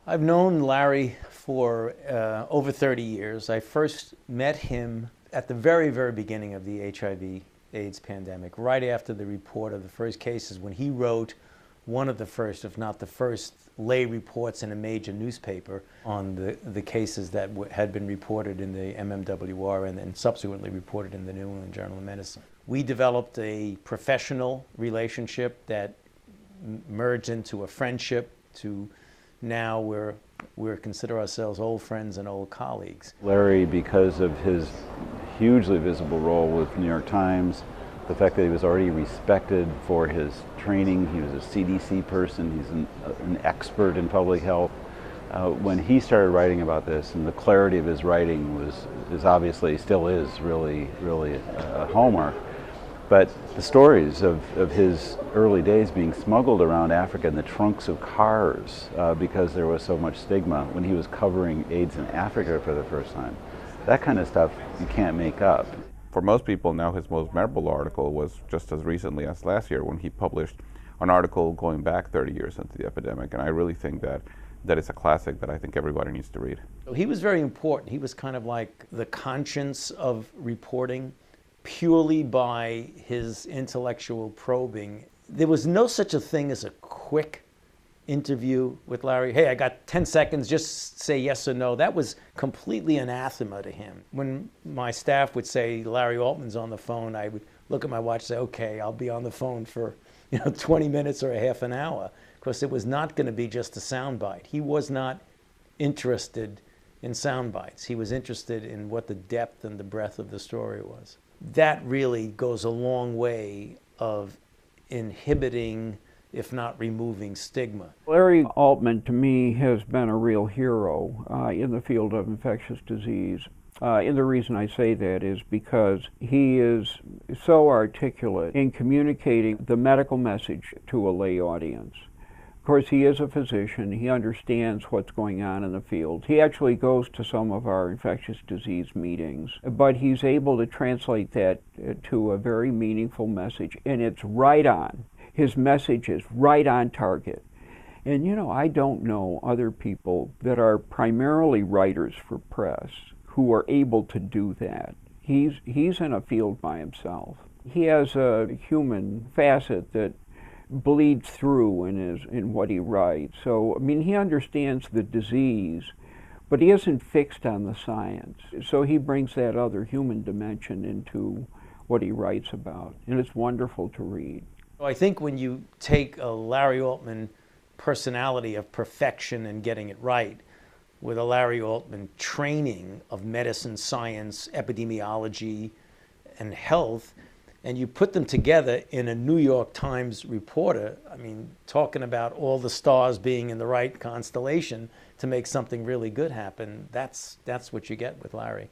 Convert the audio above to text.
I've known Larry for over 30 years. I first met him at the very, very beginning of the HIV/AIDS pandemic, right after the report of the first cases, when he wrote one of the first, if not the first, lay reports in a major newspaper on the cases that had been reported in the MMWR and then subsequently reported in the New England Journal of Medicine. We developed a professional relationship that merged into a friendship to now we're consider ourselves old friends and old colleagues. Larry, because of his hugely visible role with New York Times, the fact that he was already respected for his training, he was a CDC person, he's an expert in public health. When he started writing about this, and the clarity of his writing is obviously, still is really a hallmark. But the stories of his early days being smuggled around Africa in the trunks of cars because there was so much stigma when he was covering AIDS in Africa for the first time, that kind of stuff you can't make up. For most people now, his most memorable article was just as recently as last year when he published an article going back 30 years into the epidemic, and I really think that it's a classic that I think everybody needs to read. He was very important. He was kind of like the conscience of reporting, purely by his intellectual probing. There was no such a thing as a quick interview with Larry. Hey, I got 10 seconds, just say yes or no. That was completely anathema to him. When my staff would say Larry Altman's on the phone, I would look at my watch and say, okay, I'll be on the phone for 20 minutes or a half an hour, because it was not going to be just a soundbite. He was not interested in sound bites. He was interested in what the depth and the breadth of the story was. That really goes a long way of inhibiting, if not removing, stigma. Larry Altman, to me, has been a real hero in the field of infectious disease. And the reason I say that is because he is so articulate in communicating the medical message to a lay audience. Of course, he is a physician. He understands what's going on in the field. He actually goes to some of our infectious disease meetings, but he's able to translate that to a very meaningful message, and it's right on. His message is right on target. And I don't know other people that are primarily writers for press who are able to do that. He's in a field by himself. He has a human facet that bleeds through in what he writes. So, he understands the disease, but he isn't fixed on the science. So he brings that other human dimension into what he writes about, and it's wonderful to read. I think when you take a Larry Altman personality of perfection and getting it right, with a Larry Altman training of medicine, science, epidemiology, and health, and you put them together in a New York Times reporter, talking about all the stars being in the right constellation to make something really good happen, that's what you get with Larry.